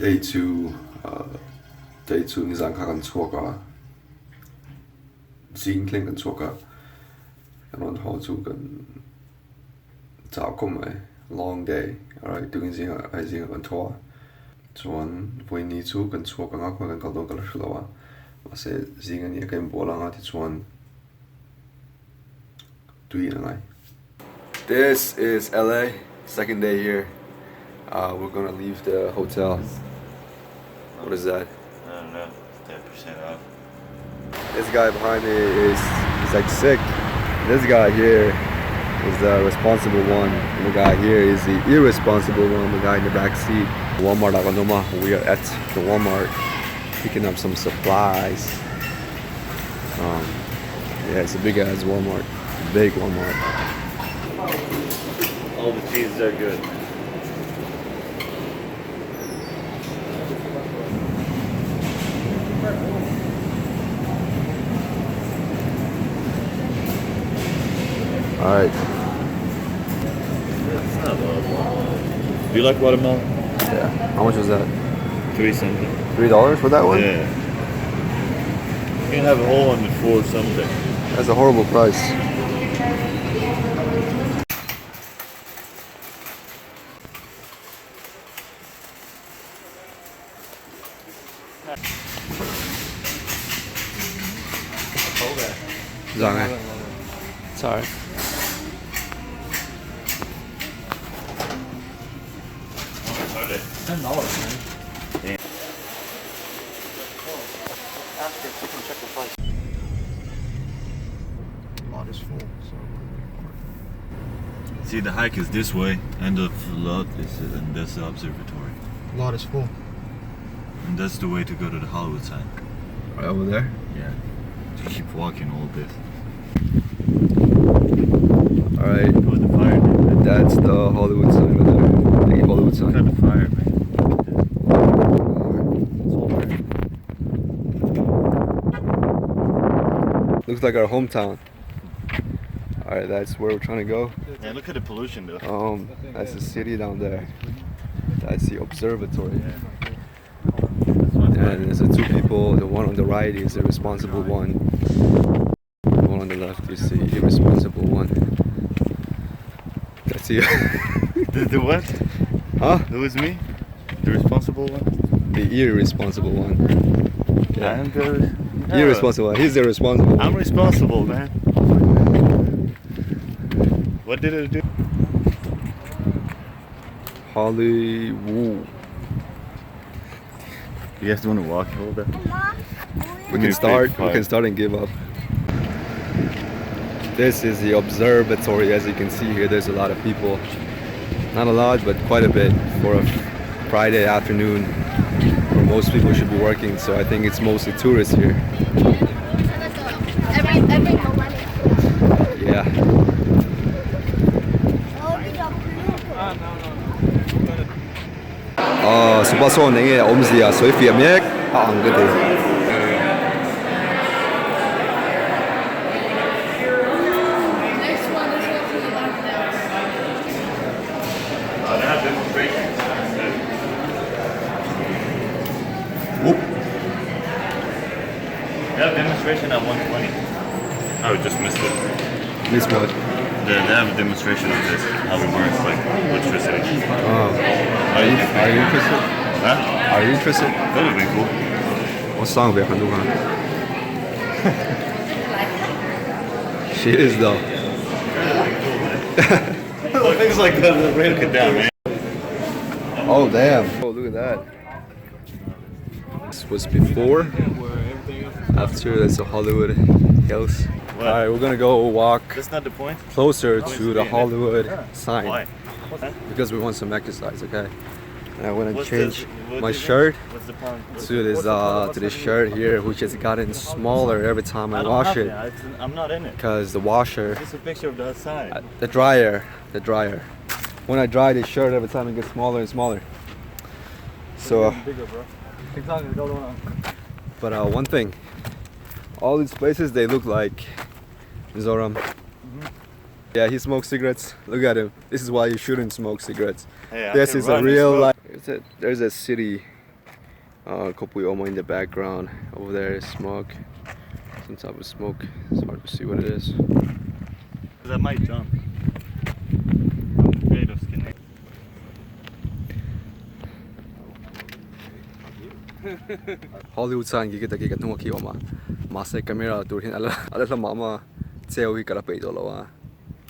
Day 2, Day 2 Nisankaran Toga. Zinklingan Toga. And on Hotugan Taukum, long day. Alright, doing Zinga on tour. So on, we need to can talk on Aqua and Galdon Galashua. I say Zingan Yakan Bolang at its one. This is LA, second day here. We're gonna leave the hotel. What is that? I don't know, 10% off. This guy behind me he's like sick. This guy here is the responsible one. And the guy here is the irresponsible one, the guy in the back seat. Walmart Aganoma. We are at the Walmart picking up some supplies. Yeah, it's a big ass Walmart. Big Hmar. All the cheeses are good. Alright. That's not bad. Do you like watermelon? Yeah. How much was that? 3 something. $3 for that one? Yeah. You can have a whole one for something. That's a horrible price. Okay. Sorry. $10, man. Yeah. Ask her if she can check the price. Lot is full, so. See, the hike is this way, end of the lot is, and that's the observatory. Lot is full. And that's the way to go to the Hollywood sign. Right over there? Yeah. To keep walking all this. Alright. Oh, the fire. That's the Hollywood sign over there. The Hollywood sign. What kind of fire, man? Looks like our hometown. Alright, that's where we're trying to go. Yeah, look at the pollution though. That's the city down there. That's the observatory. Yeah. And there's the two people. The one on the right is the responsible one. The one on the left is the irresponsible one. That's you. The what? Huh? Who is me? The responsible one? The irresponsible one. Yeah. I'm good. Irresponsible one. He's the responsible one. I'm responsible, man. What did it do? Hollywood. You guys want to walk a little bit? We can start and give up. This is the observatory. As you can see here, there's a lot of people. Not a lot, but quite a bit for a Friday afternoon where most people should be working. So I think it's mostly tourists here. Every millennium. Yeah. Supaso nenge omzia soifia mek angade. They have demonstration at 120. I just missed it. Miss what? They have a demonstration of this, how it works, like electricity. Are you interested? Huh? Are you interested? That would be cool. What song we can do? She is though. Things like that, break it down, man. Oh damn! Oh look at that. This was before. After that's the Hollywood Hills. What? Alright, we're gonna go walk That's not the point. closer to the Hollywood sign. Why? Because we want some exercise, okay? And I want to What's change what my is it? shirt What's the point? to this shirt here, which has gotten smaller every time I don't wash have it. I'm not in it. Because the washer, Just a picture of the outside. the dryer. When I dry this shirt, every time it gets smaller and smaller. So, but one thing, all these places they look like Zoram. Yeah, he smokes cigarettes. Look at him. This is why you shouldn't smoke cigarettes. Hey, I This can is run a and real smoke. life. There's a city couple Oma in the background. Over there is smoke. Some type of smoke. It's hard to see what it is. That might jump. Afraid of skinning. Hollywood sign kita nung aki Oma. Masa camera turhin ala mama ceo hi kala peido lawa.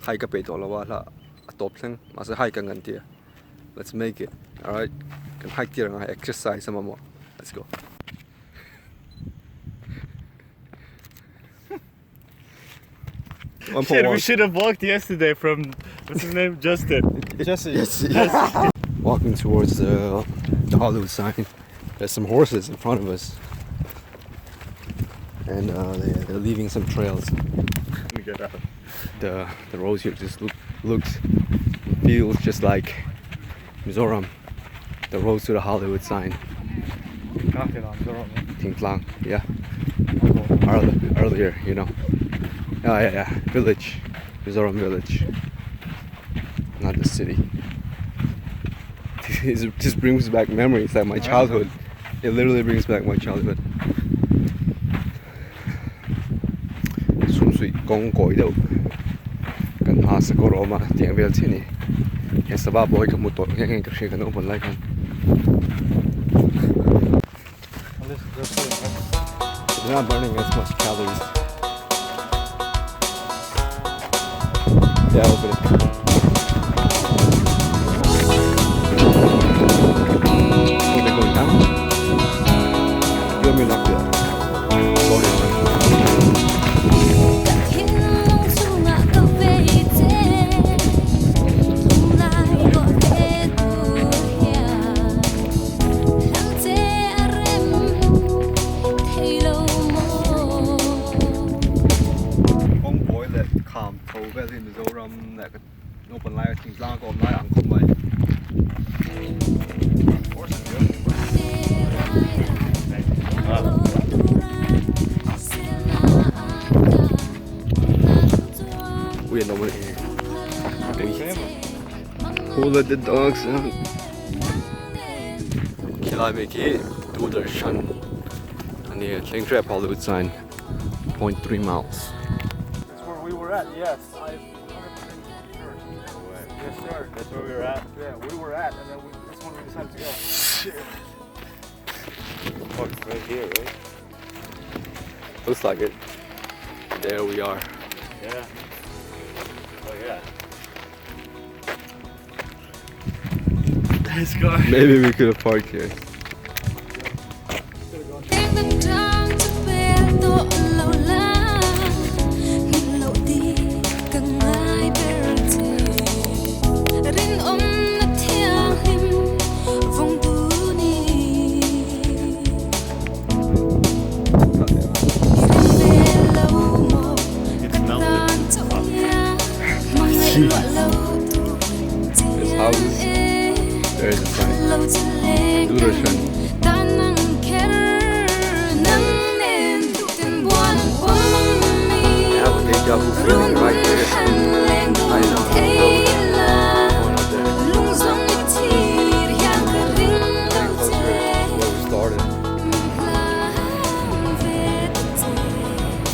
Hai ka peido lawa la atop thang masa hai ka ngantia. Let's make it. All right. Can hike here and exercise some more. Let's go. Shit, we should have walked yesterday from what's his name, Justin. Jesse. Yes. Walking towards the Hollywood sign. There's some horses in front of us, and they're leaving some trails. Let me get out. The roads here just looks feels just like Mizoram. The roads to the Hollywood sign. Ting Klang, yeah. Earlier, you know. Yeah. Village, Mizoram village, not the city. It just brings back memories, like my childhood. It literally brings back my childhood. Sumsui gong goi đâu. Kan hasa ko Roma tiang vel sini. Yang sabab boy ka motor yang kasi kan open like kan. They're not burning as much calories. Yeah, open it. Oh, they're going down? You want me to lock that? Sorry. Calm, thâu cái gì mà dâu râm này cái nó còn lại thỉnh lang còn lại ăn không vậy. Weird nobody here. Who let the dogs out? Kilometer to the sun. And the train trap Hollywood sign. 0.3 miles. At, yes. I'm 100% sure. Yes, sir. That's where we were at? Yeah, we were at, and then that's when we decided to go. Shit. Oh, it's right here, right? Looks like it. There we are. Yeah. Oh, yeah. Nice car. Maybe we could have parked here. There's houses. There's a sign. Durasan. I have a deja vu feeling right there. I know. Where we started.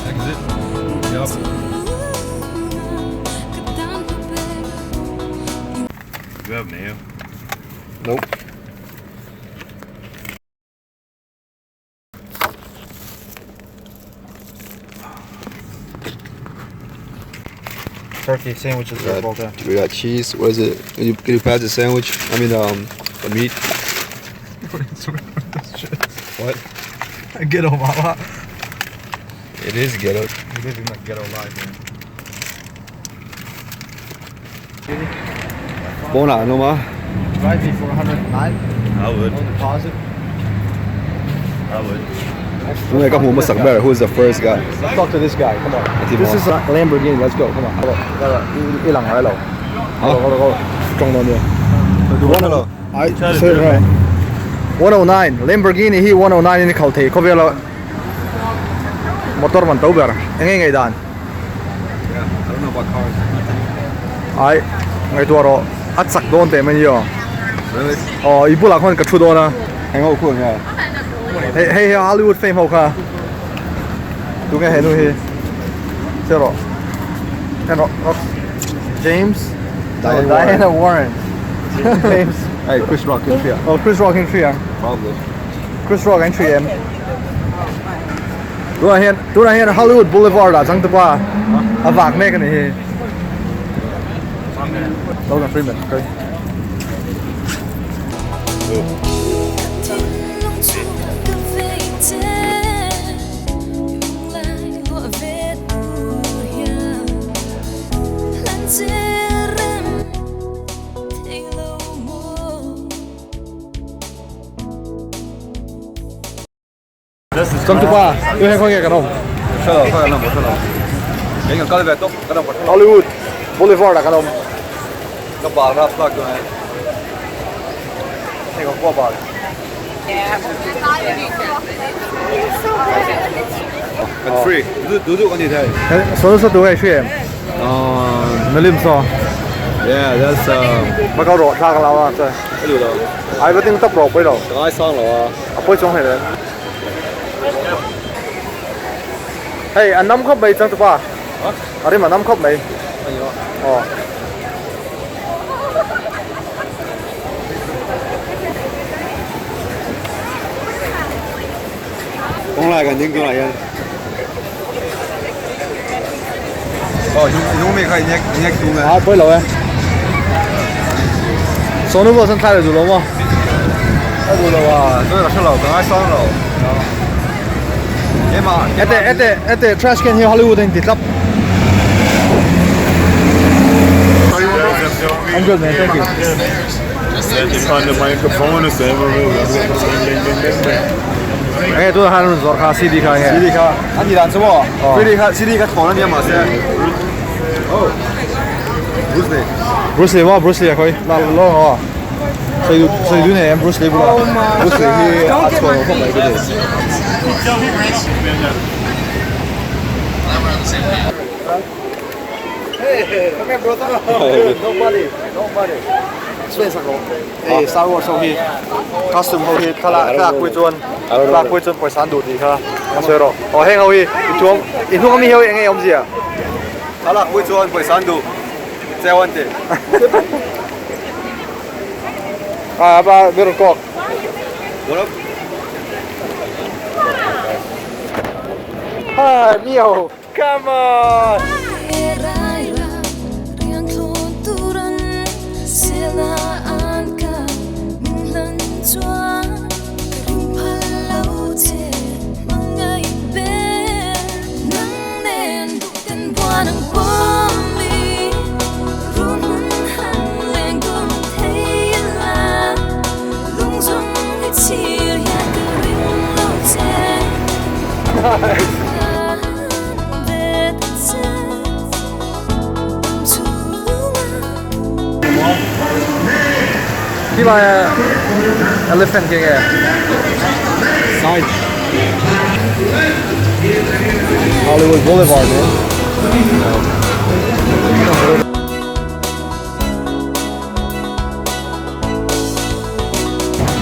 Exit. Yup. You have mayo? Nope. Turkey sandwiches are both there. We got cheese. What is it? Can you pass the sandwich? I mean, the meat. What? Ghetto mama. It is ghetto. We live in like ghetto life, man. Bona, no ma. Drive me for 109. I would. No deposit. I would. Who's the first guy? Let's talk to this guy. Come on. Timon. This is a Lamborghini. Let's go. Come on. Hello. Hello. I said right. 109. Lamborghini. He 109 in the Kalte. Kovela. Motor man tauber. Ngay dan. Yeah, I don't know about cars. Ay. Ngay tuaro. At sak don te man yo. Really? Oh, ibula kon ka chudo na. Hang on, cool, yeah. Hey, Hollywood fame hậu kha. Đúng nghe hết luôn hi. Chưa rồi. And James. Diana Warren. James. Hey, Chris Rock in here. Oh, Chris Rock in Trier. Probably. Chris Rock in Trier. Tôi đang hiện Hollywood Boulevard à, chẳng được qua. À vạc mẹ cái này hi. Đâu là Freeman, okay. Chẳng được qua, tôi hay coi cái không? Sao rồi, sao rồi, sao rồi. Cái người có về tốt, cái đồng bạc. Hollywood Boulevard là cái không? Cái bạc đó plug rồi. Này có qua bạc. It's free. Duduk kan dia. Số số tôi hay chuyện. Nó lim so. Yeah, that's mà câu rõ ra cái nào à? cái điều đó. Ai có tiếng tốc độ bây giờ? Cái xong rồi à. À, bây giờ hay đấy. Hey, anh nắm khóc mày chẳng được ba? À, đi mà nắm khóc mày. Ồ. Cũng lại gần những cái này. Chúng mình phải nhắc chúng này. À, bây giờ em. Số nó vừa sẵn thay được rồi không? Bây giờ à, tôi là số lầu, cái xong rồi. Hmar. At the trash can here Hollywood in Titlap. I'm good, man. Thank you. Set it on the microphone and say Hey, tôi hai lần rồi khá CD khá nghe. CD khá. Anh gì làm sao mà? CD khá thằng anh em mà sẽ. Oh. Bruce Lee, Bruce Lee coi. Là lo hả? Xây đứa này em Bruce Lee bula. Bruce Lee thì ăn thôi không phải cái gì. Hey, come here, brother. Nobody. Xuyên sạc lỗ. Hey, Star Wars sau khi costume hầu khi khá là quý chuan. Khá là quý chuan phải sán đủ thì khá. Cảm ơn rồi. Hey hầu khi in thuốc mi hầu anh em gì à? Khá là quý chuan phải sán đủ. Treo anh thì. À, ba biết rồi. What up? Hi, Mio. Come on. Đi là elephant kia kìa. Side. Hollywood Boulevard, man.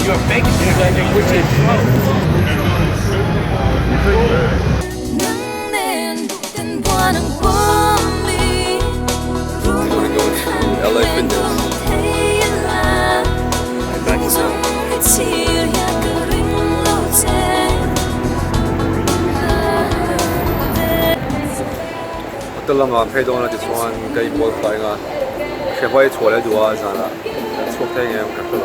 You're fake. Which is LA Fitness. Tôi làm làm thay đổi là chỉ soan cái bộ phận à, sẽ phải cho lại đồ ăn ra là, số tiền em cắt rồi.